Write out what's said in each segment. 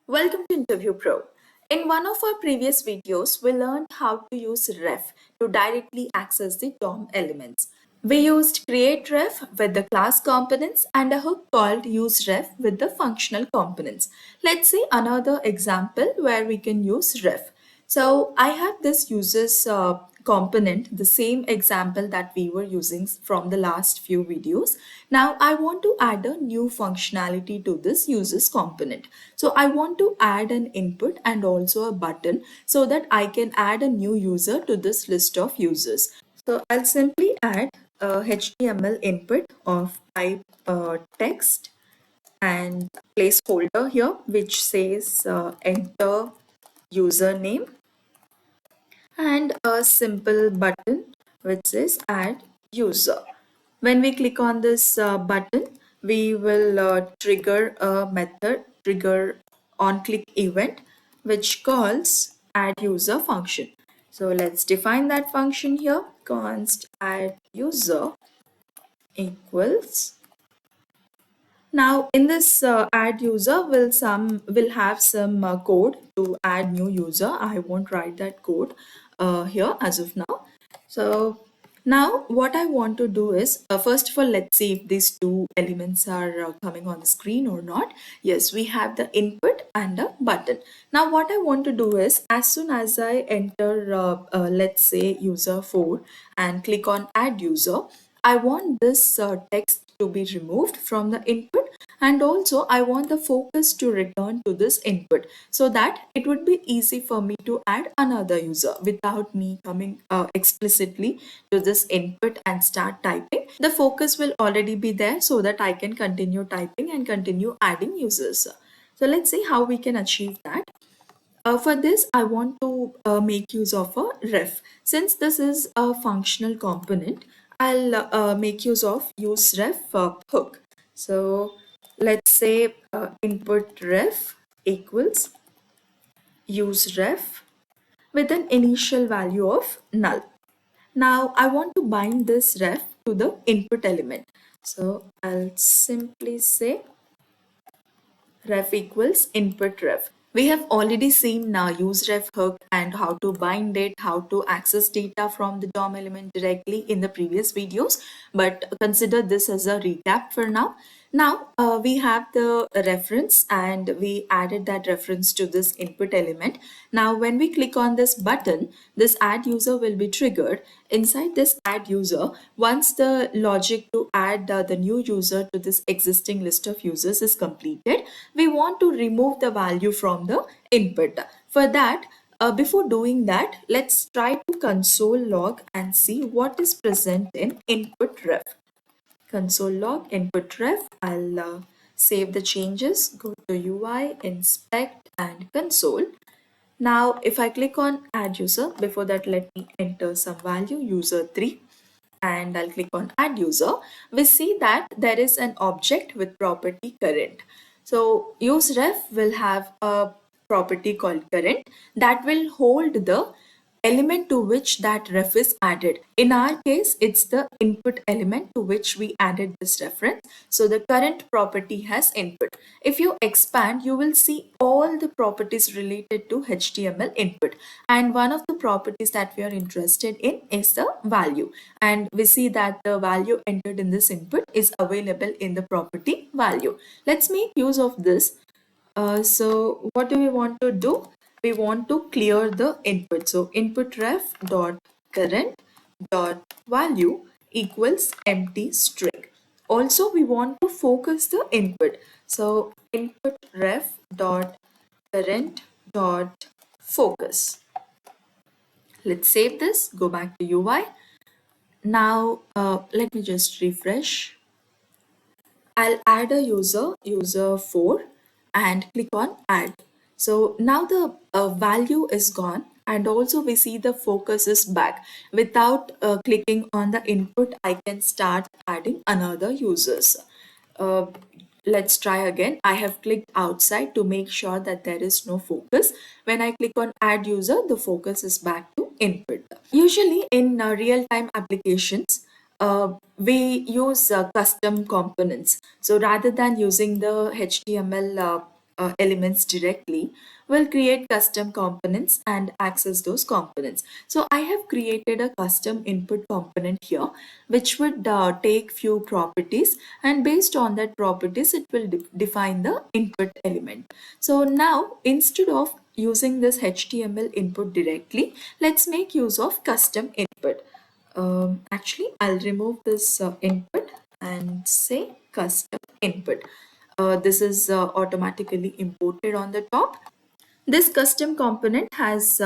Welcome to Interview Pro. In one of our previous videos, we learned how to use ref to directly access the DOM elements. We used createRef with the class components and a hook called useRef with the functional components. Let's see another example where we can use ref. So I have this users component, the same example that we were using from the last few videos. Now I want to add a new functionality to this users component. So I want to add an input and also a button so that I can add a new user to this list of users. So I'll simply add a HTML input of type text and placeholder here which says enter username and a simple button which says add user. When we click on this button, we will trigger a method, trigger on click event which calls add user function. So let's define that function here. Const add user equals. Now in this add user will have some code to add new user. I won't write that code here as of now. So now what I want to do is first of all, let's see if these two elements are coming on the screen or not. Yes, we have the input and a button. Now what I want to do is as soon as I enter let's say user 4 and click on add user, I want this text to be removed from the input, and also I want the focus to return to this input so that it would be easy for me to add another user without me coming explicitly to this input and start typing. The focus will already be there so that I can continue typing and continue adding users. So let's see how we can achieve that. For this, I want to make use of a ref. Since this is a functional component, I'll make use of use ref hook. So let's say input ref equals use ref with an initial value of null. Now I want to bind this ref to the input element. So I'll simply say ref equals input ref. We have already seen now use ref hook and how to bind it, how to access data from the DOM element directly in the previous videos, but consider this as a recap for now. Now we have the reference and we added that reference to this input element. Now when we click on this button, this add user will be triggered. Inside this add user, once the logic to add the new user to this existing list of users is completed, we want to remove the value from the input. For that, before doing that, let's try to console log and see what is present in input ref. Console log input ref. I'll save the changes, go to UI, inspect and console. Now if I click on add user, before that let me enter some value user 3 and I'll click on add user. We see that there is an object with property current. So useRef will have a property called current that will hold the element to which that ref is added. In our case, it's the input element to which we added this reference. So the current property has input. If you expand, you will see all the properties related to HTML input. And one of the properties that we are interested in is the value. And we see that the value entered in this input is available in the property value. Let's make use of this. So what do we want to do? We want to clear the input. So input ref dot current dot value equals empty string. Also, we want to focus the input. So input ref dot current dot focus. Let's save this, go back to UI. Now let me just refresh. I'll add a user 4 and click on add. So now the value is gone and also we see the focus is back. Without clicking on the input, I can start adding another users. Uh, let's try again. I have clicked outside to make sure that there is no focus. When I click on add user, the focus is back to input. Usually in real-time applications, we use custom components. So rather than using the HTML elements directly, will create custom components and access those components. So I have created a custom input component here, which would take few properties, and based on that properties, it will define the input element. So now instead of using this HTML input directly, let's make use of custom input. Actually, I'll remove this input and say custom input. This is automatically imported on the top. This custom component has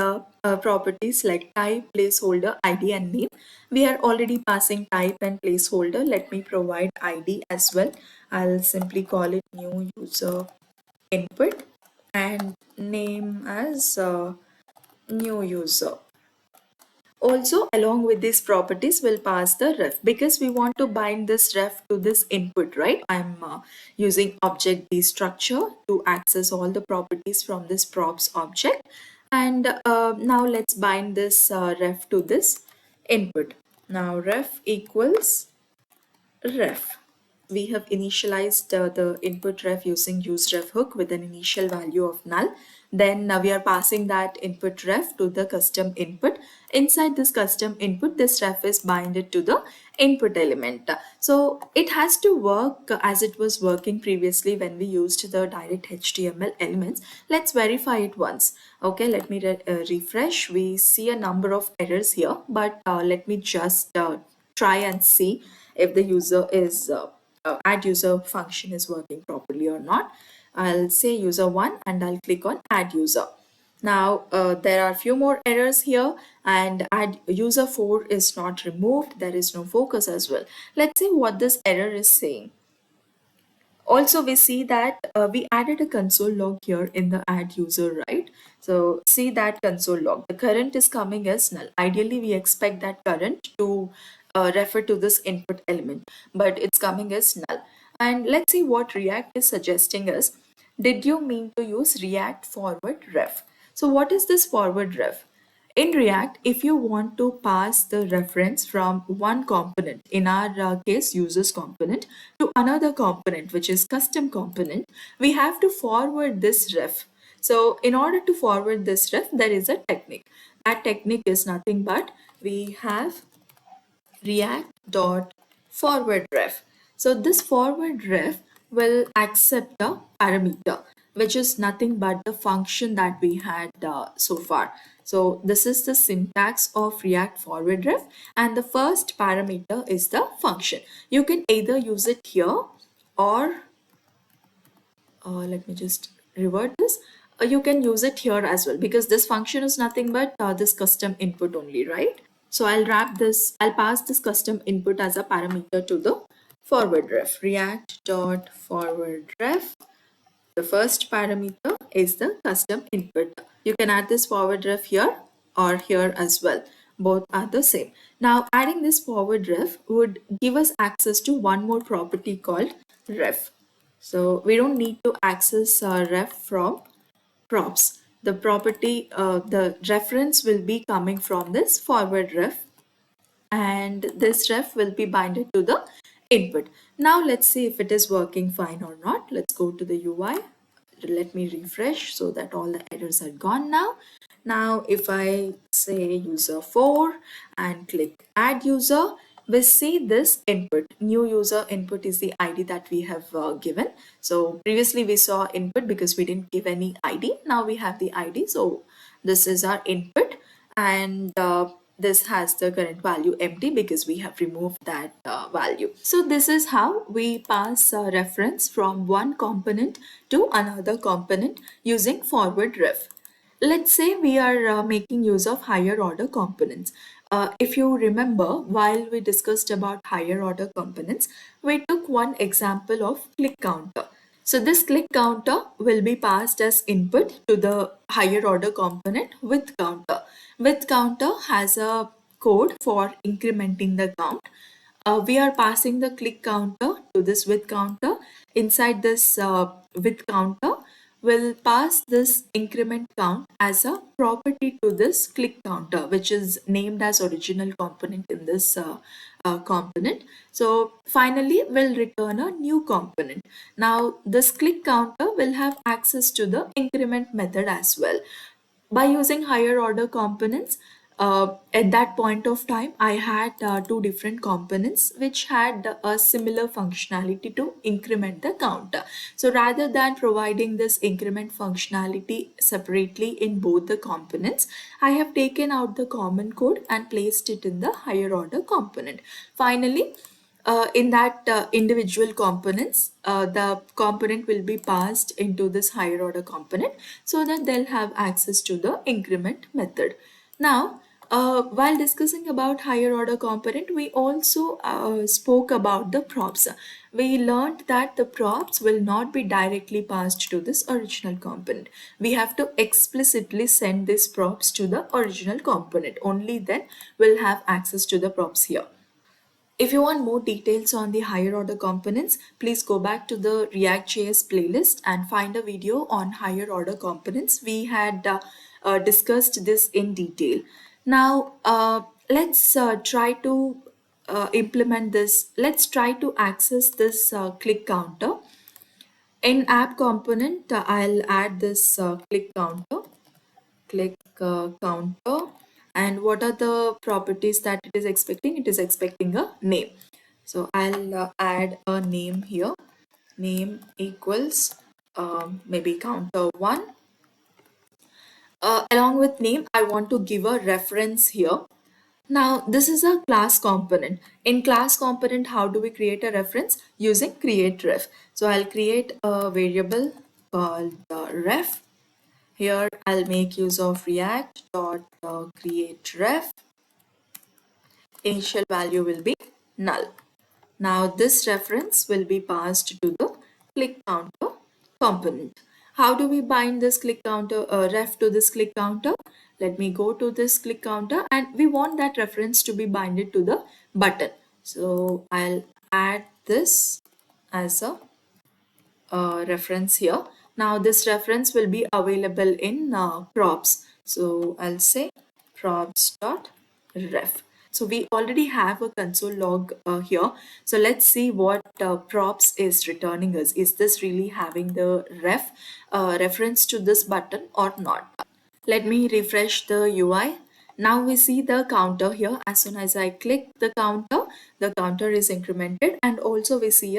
properties like type, placeholder, ID, and name. We are already passing type and placeholder. Let me provide ID as well. I'll simply call it new user input and name as new user. Also, along with these properties, we'll pass the ref because we want to bind this ref to this input, right? I'm using object destructure to access all the properties from this props object. And now let's bind this ref to this input. Now ref equals ref. We have initialized the input ref using useRef hook with an initial value of null. Then we are passing that input ref to the custom input. Inside this custom input, this ref is binded to the input element. So it has to work as it was working previously when we used the direct HTML elements. Let's verify it once. Okay, let me refresh. We see a number of errors here, but let me just try and see if the user is add user function is working properly or not. I'll say user 1 and I'll click on add user. Now there are a few more errors here, and add user 4 is not removed. There is no focus as well. Let's see what this error is saying. Also, we see that we added a console log here in the add user, right? So see that console log. The current is coming as null. Ideally, we expect that current to refer to this input element, but it's coming as null. And let's see what React is suggesting us. Did you mean to use React forward ref? So what is this forward ref? In React, if you want to pass the reference from one component, in our case users component, to another component, which is custom component, we have to forward this ref. So in order to forward this ref, there is a technique. That technique is nothing but we have react dot forward ref. So this forward ref will accept a parameter, which is nothing but the function that we had so far. So this is the syntax of React forward ref, and the first parameter is the function. You can either use it here, or let me just revert this. You can use it here as well, because this function is nothing but this custom input only, right? So I'll pass this custom input as a parameter to the forward ref, react dot forward ref. The first parameter is the custom input. You can add this forward ref here or here as well. Both are the same. Now adding this forward ref would give us access to one more property called ref. So we don't need to access ref from props. The property, the reference will be coming from this forward ref, and this ref will be binded to the input. Now let's see if it is working fine or not. Let's go to the UI. Let me refresh so that all the errors are gone now. Now if I say user 4 and click add user, we see this input. New user input is the ID that we have given. So previously we saw input because we didn't give any ID. Now we have the ID. So this is our input, and this has the current value empty because we have removed that value. So this is how we pass a reference from one component to another component using forward ref. Let's say we are making use of higher order components. If you remember, while we discussed about higher order components, we took one example of click counter. So this click counter will be passed as input to the higher order component with counter. With counter has a code for incrementing the count. We are passing the click counter to this with counter. Inside this with counter, will pass this increment count as a property to this click counter, which is named as original component in this component. So finally, we'll return a new component. Now this click counter will have access to the increment method as well. By using higher order components, at that point of time, I had two different components which had a similar functionality to increment the counter. So rather than providing this increment functionality separately in both the components, I have taken out the common code and placed it in the higher order component. Finally, in that individual components, the component will be passed into this higher order component so that they'll have access to the increment method. Now, while discussing about higher order component, we also spoke about the props. We learned that the props will not be directly passed to this original component. We have to explicitly send these props to the original component. Only then we'll have access to the props here. If you want more details on the higher order components, please go back to the React.js playlist and find a video on higher order components. We had discussed this in detail. Now, let's try to implement this. Let's try to access this click counter. In app component, I'll add this click counter, and what are the properties that it is expecting? It is expecting a name. So I'll add a name here. Name equals maybe counter1. Along with name, I want to give a reference here. Now this is a class component. In class component, how do we create a reference? Using create ref. So I'll create a variable called ref. Here I'll make use of React dot create ref. Initial value will be null. Now this reference will be passed to the click counter component. How do we bind this click counter ref to this click counter? Let me go to this click counter, and we want that reference to be binded to the button. So I'll add this as a reference here. Now this reference will be available in props. So I'll say props.ref. So we already have a console log here. So let's see what props is returning us. Is this really having the reference to this button or not? Let me refresh the UI. Now we see the counter here. As soon as I click the counter is incremented, and also we see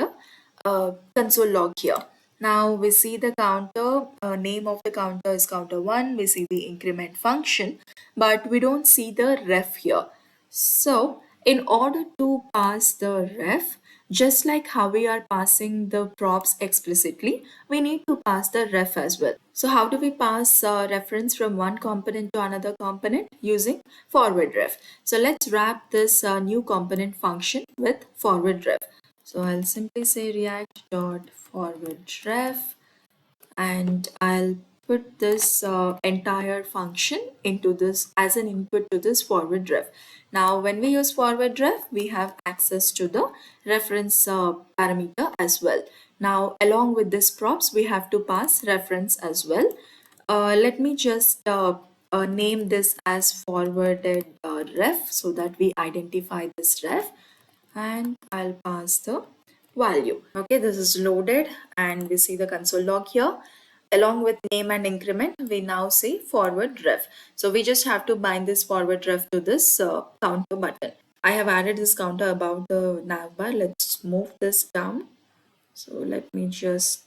a console log here. Now we see the counter, name of the counter is counter1. We see the increment function, but we don't see the ref here. So in order to pass the ref, just like how we are passing the props explicitly, we need to pass the ref as well. So how do we pass reference from one component to another component? Using forward ref. So let's wrap this new component function with forward ref. So I'll simply say react dot forward ref, and I'll put this entire function into this as an input to this forward ref. Now when we use forward ref, we have access to the reference parameter as well. Now along with this props, we have to pass reference as well. Let me just name this as forwarded ref so that we identify this ref, and I'll pass the value. Okay, this is loaded and we see the console log here. Along with name and increment, we now see forward ref. So we just have to bind this forward ref to this counter button. I have added this counter above the navbar. Let's move this down. So let me just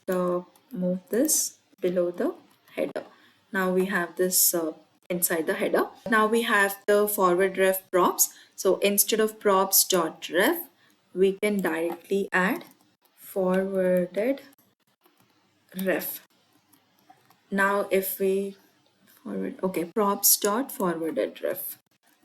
move this below the header. Now we have this inside the header. Now we have the forward ref props. So instead of props.ref, we can directly add forwarded ref. Now if we forward, okay, props.forwarded ref.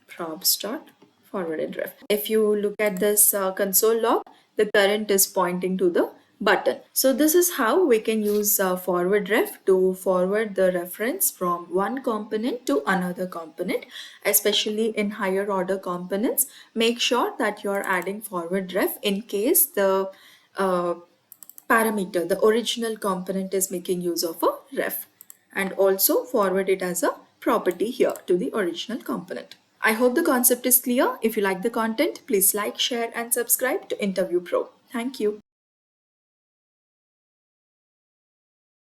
Props.forwarded ref. If you look at this console log, the current is pointing to the button. So this is how we can use forward ref to forward the reference from one component to another component, especially in higher order components. Make sure that you're adding forward ref in case the parameter, the original component, is making use of a ref, and also forward it as a property here to the original component. I hope the concept is clear. If you like the content, please like, share, and subscribe to Interview Pro. Thank you.